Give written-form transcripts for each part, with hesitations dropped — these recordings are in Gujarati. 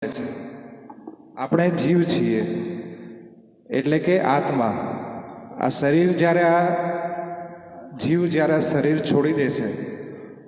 છે. આપણે જીવ છીએ એટલે કે આત્મા. આ શરીર જ્યારે જીવ જ્યારે આ શરીર છોડી દે છે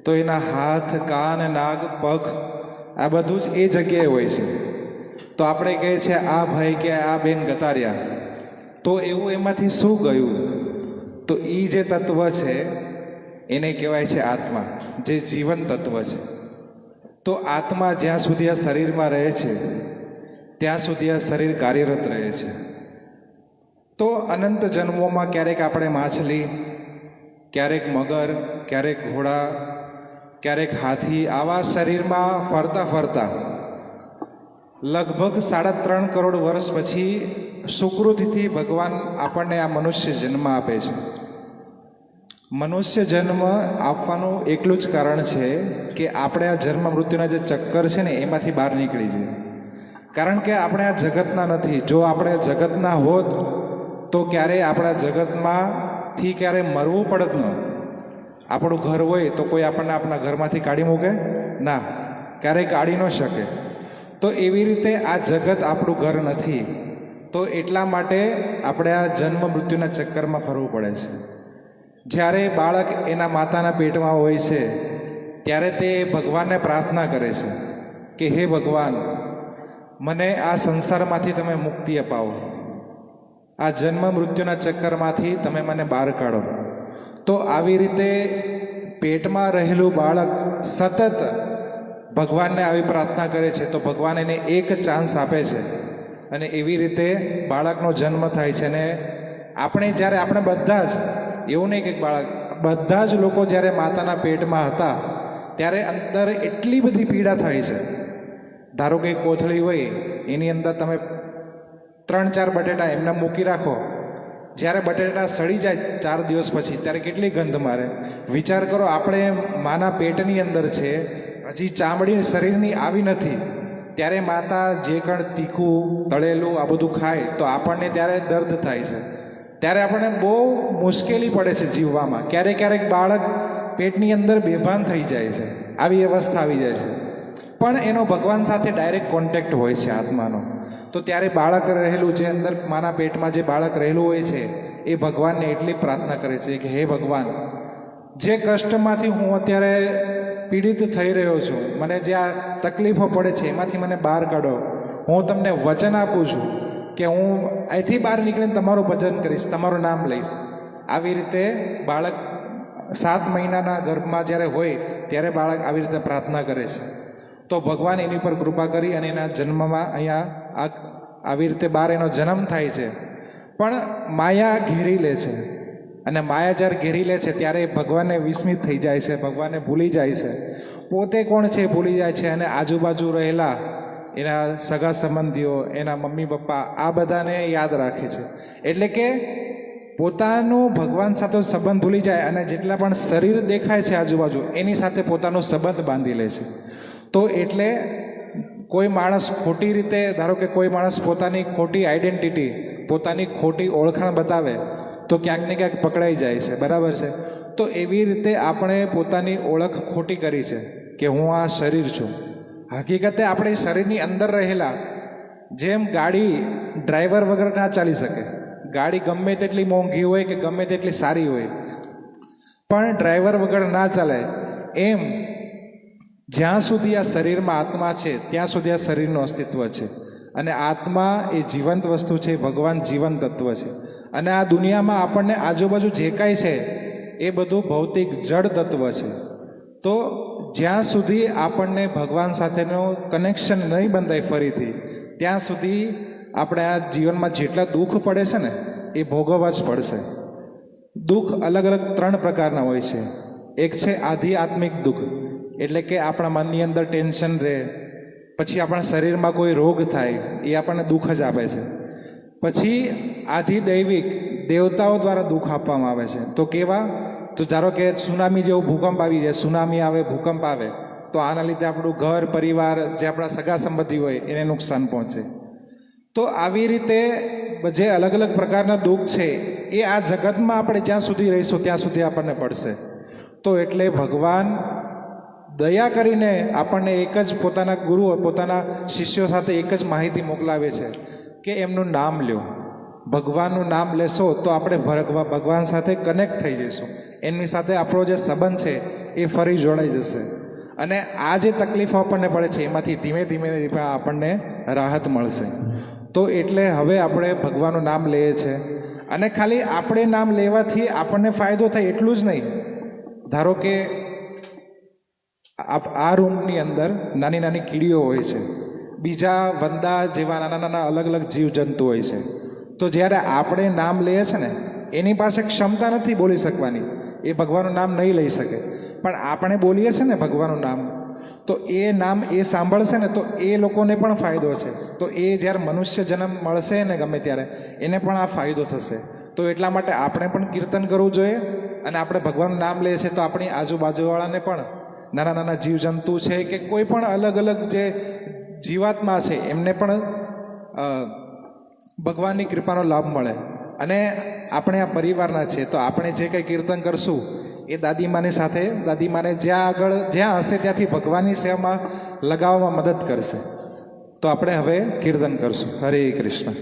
તો એના હાથ, કાન, નાક, પગ આ બધું જ એ જગ્યાએ હોય છે. તો આપણે કહે છે આ ભાઈ કે આ બેન ગતા રહ્યા, તો એવું એમાંથી શું ગયું? તો એ જે તત્વ છે એને કહેવાય છે આત્મા, જે જીવન તત્વ છે. તો આત્મા જ્યાં સુધી આ શરીરમાં રહે છે ત્યાં સુધી આ શરીર કાર્યરત રહે છે. તો અનંત જન્મોમાં ક્યારેક આપણે માછલી, ક્યારેક મગર, ક્યારેક ઘોડા, ક્યારેક હાથી, આવા શરીરમાં ફરતા ફરતા લગભગ 3.5 કરોડ વર્ષ પછી સુકૃતિથી ભગવાન આપણને આ મનુષ્ય જન્મ આપે છે. મનુષ્ય જન્મ આપવાનું એટલું જ કારણ છે કે આપણે આ જન્મ મૃત્યુના જે ચક્કર છે ને એમાંથી બહાર નીકળી જઈએ. કારણ કે આપણે આ જગતના નથી. જો આપણે જગતના હોત તો ક્યારેય આપણા જગતમાંથી ક્યારે મરવું પડત ન. આપણું ઘર હોય તો કોઈ આપણને આપણા ઘરમાંથી કાઢી મૂકે ના, ક્યારેય કાઢી ન શકે. તો એવી રીતે આ જગત આપણું ઘર નથી. તો એટલા માટે આપણે આ જન્મ મૃત્યુના ચક્કરમાં ફરવું પડે છે. જ્યારે બાળક એના માતાના પેટમાં હોય છે ત્યારે તે ભગવાનને પ્રાર્થના કરે છે કે હે ભગવાન, મને આ સંસારમાંથી તમે મુક્તિ અપાવો, આ જન્મ મૃત્યુના ચક્કરમાંથી તમે મને બહાર કાઢો. તો આવી રીતે પેટમાં રહેલું બાળક સતત ભગવાનને આવી પ્રાર્થના કરે છે તો ભગવાન એને એક ચાન્સ આપે છે અને એવી રીતે બાળકનો જન્મ થાય છે. અને આપણે બધા જ, એવું નહીં કે બાળક, બધા જ લોકો જ્યારે માતાના પેટમાં હતા ત્યારે અંદર એટલી બધી પીડા થાય છે. ધારો કે કોથળી હોય એની અંદર તમે 3-4 બટેટા એમને મૂકી રાખો, જ્યારે બટેટા સડી જાય 4 દિવસ પછી ત્યારે કેટલી ગંધ મારે. વિચાર કરો, આપણે માના પેટની અંદર છે, હજી ચામડી શરીરની આવી નથી, ત્યારે માતા જે કણ તીખું તળેલું આ બધું ખાય તો આપણને ત્યારે દર્દ થાય છે, ત્યારે આપણને બહુ મુશ્કેલી પડે છે જીવવામાં. ક્યારેક બાળક પેટની અંદર બેભાન થઈ જાય છે, આવી અવસ્થા આવી જાય છે. પણ એનો ભગવાન સાથે ડાયરેક્ટ કોન્ટેક્ટ હોય છે આત્માનો. તો ત્યારે બાળક રહેલું, જે અંદર માના પેટમાં જે બાળક રહેલું હોય છે એ ભગવાનને એટલી પ્રાર્થના કરે છે કે હે ભગવાન, જે કષ્ટમાંથી હું અત્યારે પીડિત થઈ રહ્યો છું, મને જે આ તકલીફો પડે છે એમાંથી મને બહાર કાઢો. હું તમને વચન આપું છું કે હું અહીંથી બહાર નીકળીને તમારું ભજન કરીશ, તમારું નામ લઈશ. આવી રીતે બાળક 7 મહિનાના ગર્ભમાં જ્યારે હોય ત્યારે બાળક આવી રીતે પ્રાર્થના કરે છે. તો ભગવાન એની પર કૃપા કરી અને એના જન્મમાં અહીંયા આવી રીતે બહાર એનો જન્મ થાય છે. પણ માયા ઘેરી લે છે અને માયા જ્યારે ઘેરી લે છે ત્યારે ભગવાનને વિસ્મિત થઈ જાય છે, ભગવાનને ભૂલી જાય છે, પોતે કોણ છે ભૂલી જાય છે. અને આજુબાજુ રહેલા એના સગા સંબંધીઓ, એના મમ્મી પપ્પા, આ બધાને યાદ રાખે છે. એટલે કે પોતાનું ભગવાન સાથે સંબંધ ભૂલી જાય અને જેટલા પણ શરીર દેખાય છે આજુબાજુ એની સાથે પોતાનો સંબંધ બાંધી લે છે. તો એટલે કોઈ માણસ ખોટી રીતે, ધારો કે કોઈ માણસ પોતાની ખોટી આઈડેન્ટિટી, પોતાની ખોટી ઓળખાણ બતાવે તો ક્યાંક ને ક્યાંક પકડાઈ જાય છે, બરાબર છે. તો એવી રીતે આપણે પોતાની ઓળખ ખોટી કરી છે કે હું આ શરીર છું. હકીકતે આપણે શરીરની અંદર રહેલા, જેમ ગાડી ડ્રાઈવર વગર ના ચાલી શકે, ગાડી ગમે તેટલી મોંઘી હોય કે ગમે તેટલી સારી હોય પણ ડ્રાઈવર વગર ના ચાલે, એમ જ્યાં સુધી આ શરીરમાં આત્મા છે ત્યાં સુધી આ શરીરનું અસ્તિત્વ છે. અને આત્મા એ જીવંત વસ્તુ છે, ભગવાન જીવંત તત્વ છે. અને આ દુનિયામાં આપણને આજુબાજુ જે કાંઈ છે એ બધું ભૌતિક જડ તત્વ છે. તો જ્યાં સુધી આપણને ભગવાન સાથેનું કનેક્શન નહીં બંધાય ફરીથી, ત્યાં સુધી આપણે આ જીવનમાં જેટલા દુઃખ પડે છે ને એ ભોગવવા જ પડશે. દુઃખ અલગ અલગ 3 પ્રકારના હોય છે. એક છે આધ્યાત્મિક દુઃખ, એટલે કે આપણા મનની અંદર ટેન્શન રહે, પછી આપણા શરીરમાં કોઈ રોગ થાય, એ આપણને દુઃખ જ આપે છે. પછી આધિદૈવિક, દેવતાઓ દ્વારા દુઃખ આપવામાં આવે છે. તો કેવા? તો ધારો કે સુનામી જેવો ભૂકંપ આવી જાય, સુનામી આવે, ભૂકંપ આવે તો આના લીધે આપણું ઘર પરિવાર, જે આપણા સગા સંબંધી હોય એને નુકસાન પહોંચે. તો આવી રીતે જે અલગ અલગ પ્રકારના દુઃખ છે એ આ જગતમાં આપણે જ્યાં સુધી રહીશું ત્યાં સુધી આપણને પડશે. તો એટલે ભગવાન દયા કરીને આપણને એક જ પોતાના ગુરુઓ પોતાના શિષ્યો સાથે એક જ માહિતી મોકલાવે છે કે એમનું નામ લ્યો. ભગવાનનું નામ લેશો તો આપણે ભગવાન સાથે કનેક્ટ થઈ જઈશું. એમની સાથે આપણો જે સંબંધ છે એ ફરી જોડાઈ જશે. અને આ જે તકલીફો આપણને પડે છે એમાંથી ધીમે ધીમે આપણને રાહત મળશે. તો એટલે હવે આપણે ભગવાનનું નામ લઈએ છીએ. અને ખાલી આપણે નામ લેવાથી આપણને ફાયદો થાય એટલું જ નહીં. ધારો કે આ રૂમની અંદર નાની નાની કીડીઓ હોય છે, બીજા વંદા જેવા નાના નાના અલગ અલગ જીવજંતુ હોય છે. તો જ્યારે આપણે નામ લઈએ છીએ ને, એની પાસે ક્ષમતા નથી બોલી શકવાની, એ ભગવાનનું નામ નહીં લઈ શકે. પણ આપણે બોલીએ છીએ ને ભગવાનનું નામ, તો એ નામ એ સાંભળશે ને તો એ લોકોને પણ ફાયદો છે. તો એ જ્યારે મનુષ્ય જન્મ મળશે ને ગમે ત્યારે એને પણ આ ફાયદો થશે. તો એટલા માટે આપણે પણ કીર્તન કરવું જોઈએ. અને આપણે ભગવાનનું નામ લઈએ છીએ તો આપણી આજુબાજુવાળાને પણ, નાના નાના જીવજંતુ છે કે કોઈ પણ અલગ અલગ જે જીવાત્મા છે એમને પણ ભગવાનની કૃપાનો લાભ મળે. અને આપણે આ પરિવારના છે તો આપણે જે કંઈ કીર્તન કરશું એ દાદીમાની સાથે, દાદીમાને જ્યાં હશે ત્યાંથી ભગવાનની સેવામાં લગાવવામાં મદદ કરશે. તો આપણે હવે કીર્તન કરશું. હરે કૃષ્ણ.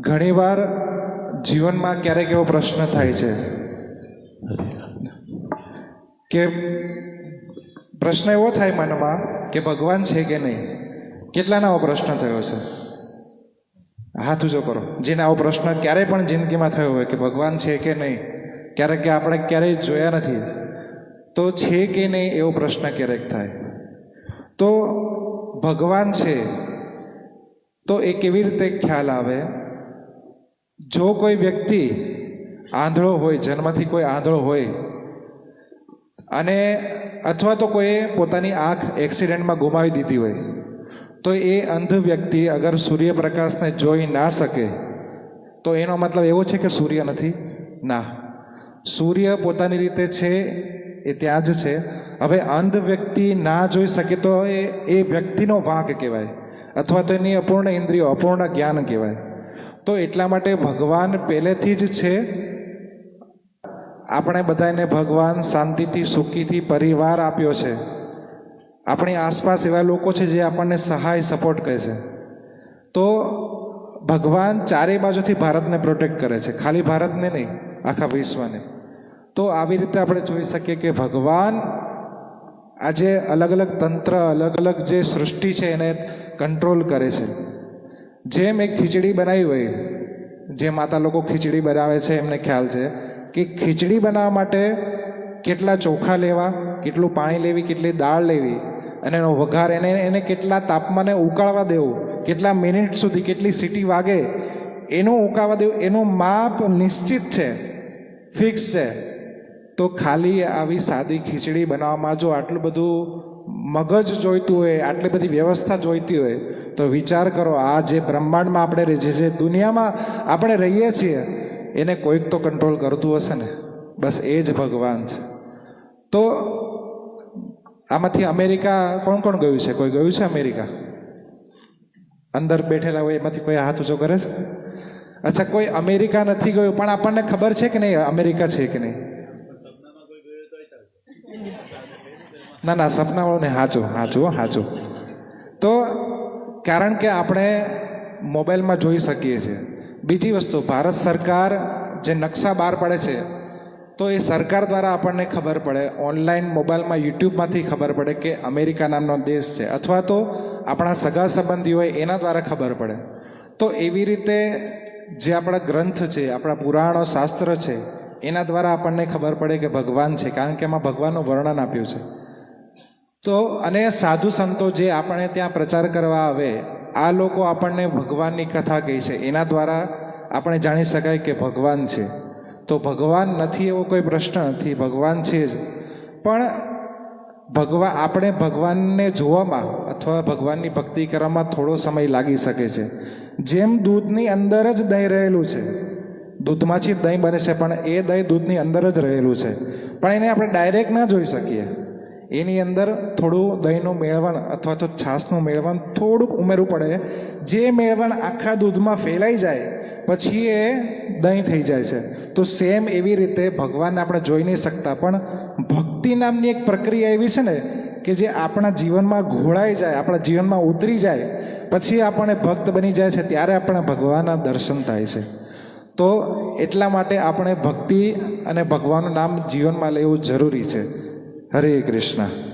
ઘણીવાર જીવનમાં ક્યારેક એવો પ્રશ્ન થાય છે કે પ્રશ્ન એવો થાય મનમાં કે ભગવાન છે કે નહીં. કેટલાનો આવો પ્રશ્ન થયો છે? હાથ ઊંચો કરો. જેને આવો પ્રશ્ન ક્યારેય પણ જિંદગીમાં થયો હોય કે ભગવાન છે કે નહીં, ક્યારેક કે આપણે ક્યારેય જોયા નથી, તો છે કે નહીં એવો પ્રશ્ન ક્યારેક થાય. તો ભગવાન છે તો એ કેવી રીતે ખ્યાલ આવે? જો કોઈ વ્યક્તિ આંધળો હોય, જન્મથી કોઈ આંધળો હોય, અને અથવા તો કોઈએ પોતાની આંખ એક્સિડન્ટમાં ગુમાવી દીધી હોય, તો એ અંધ વ્યક્તિ અગર સૂર્યપ્રકાશને જોઈ ના શકે તો એનો મતલબ એવો છે કે સૂર્ય નથી? ના, સૂર્ય પોતાની રીતે છે એ ત્યાં જ છે. હવે અંધ વ્યક્તિ ના જોઈ શકે તો એ વ્યક્તિનો વાંક કહેવાય, અથવા તો એની અપૂર્ણ ઇન્દ્રિયો, અપૂર્ણ જ્ઞાન કહેવાય. તો એટલા માટે ભગવાન પહેલેથી જ છે. આપણે બધાને ભગવાન શાંતિથી સુખીથી પરિવાર આપ્યો છે. આપણી આસપાસ એવા લોકો છે જે આપણને સહાય સપોર્ટ કરે છે. તો ભગવાન ચારે બાજુથી ભારતને પ્રોટેક્ટ કરે છે, ખાલી ભારતને નહીં, આખા વિશ્વને. તો આવી રીતે આપણે જોઈ શકીએ કે ભગવાન આજે અલગ અલગ તંત્ર, અલગ અલગ જે સૃષ્ટિ છે એને કંટ્રોલ કરે છે. જેમ એક ખીચડી બનાવી હોય, જે માતા લોકો ખીચડી બનાવે છે એમને ખ્યાલ છે કે ખીચડી બનાવવા માટે કેટલા ચોખા લેવા, કેટલું પાણી લેવી, કેટલી દાળ લેવી, અને એનો વઘાર, એને કેટલા તાપમાને ઉકાળવા દેવું, કેટલા મિનિટ સુધી, કેટલી સીટી વાગે એનું ઉકાળવા દેવું, એનું માપ નિશ્ચિત છે, ફિક્સ છે. તો ખાલી આવી સાદી ખીચડી બનાવવામાં જો આટલું બધું મગજ જોઈતું હોય, આટલી બધી વ્યવસ્થા જોઈતી હોય, તો વિચાર કરો આ જે બ્રહ્માંડમાં આપણે જે દુનિયામાં આપણે રહીએ છીએ એને કોઈક તો કંટ્રોલ કરતું હશે ને. બસ એ જ ભગવાન છે. તો આમાંથી અમેરિકા કોણ કોણ ગયું છે? કોઈ ગયું છે અમેરિકા? અંદર બેઠેલા હોય એમાંથી કોઈ હાથ ઊંચો કરે છે? અચ્છા, કોઈ અમેરિકા નથી ગયું, પણ આપણને ખબર છે કે નહીં અમેરિકા છે કે નહીં? ના ના, સપનાવાળું ને સાચું. તો કારણ કે આપણે મોબાઈલમાં જોઈ શકીએ છીએ. બીજી વસ્તુ, ભારત સરકાર જે નકશા બહાર પાડે છે તો એ સરકાર દ્વારા આપણને ખબર પડે, ઓનલાઈન મોબાઈલમાં યુટ્યુબમાંથી ખબર પડે કે અમેરિકા નામનો દેશ છે, અથવા તો આપણા સગા સંબંધી હોય એના દ્વારા ખબર પડે. તો એવી રીતે જે આપણા ગ્રંથ છે, આપણા પુરાણો, શાસ્ત્ર છે, એના દ્વારા આપણને ખબર પડે કે ભગવાન છે, કારણ કે એમાં ભગવાનનું વર્ણન આપ્યું છે. તો અને સાધુ સંતો જે આપણે ત્યાં પ્રચાર કરવા આવે, આ લોકો આપણને ભગવાનની કથા કહે છે, એના દ્વારા આપણે જાણી શકાય કે ભગવાન છે. તો ભગવાન નથી એવો કોઈ પ્રશ્ન નથી, ભગવાન છે જ. પણ આપણે ભગવાનને જોવામાં અથવા ભગવાનની ભક્તિ કરવામાં થોડો સમય લાગી શકે છે. જેમ દૂધની અંદર જ દહીં રહેલું છે, દૂધમાંથી દહીં બને છે, પણ એ દહીં દૂધની અંદર જ રહેલું છે, પણ એને આપણે ડાયરેક્ટ ના જોઈ શકીએ. એની અંદર થોડું દહીંનું મેળવણ અથવા તો છાશનું મેળવણ થોડુંક ઉમેરવું પડે. જે મેળવણ આખા દૂધમાં ફેલાઈ જાય પછી એ દહીં થઈ જાય છે. તો સેમ એવી રીતે ભગવાનને આપણે જોઈ નહીં શકતા, પણ ભક્તિ નામની એક પ્રક્રિયા એવી છે ને કે જે આપણા જીવનમાં ઘોળાઈ જાય, આપણા જીવનમાં ઉતરી જાય, પછી આપણે ભક્ત બની જાય છે, ત્યારે આપણા ભગવાનના દર્શન થાય છે. તો એટલા માટે આપણે ભક્તિ અને ભગવાનનું નામ જીવનમાં લેવું જરૂરી છે. હરે કૃષ્ણ.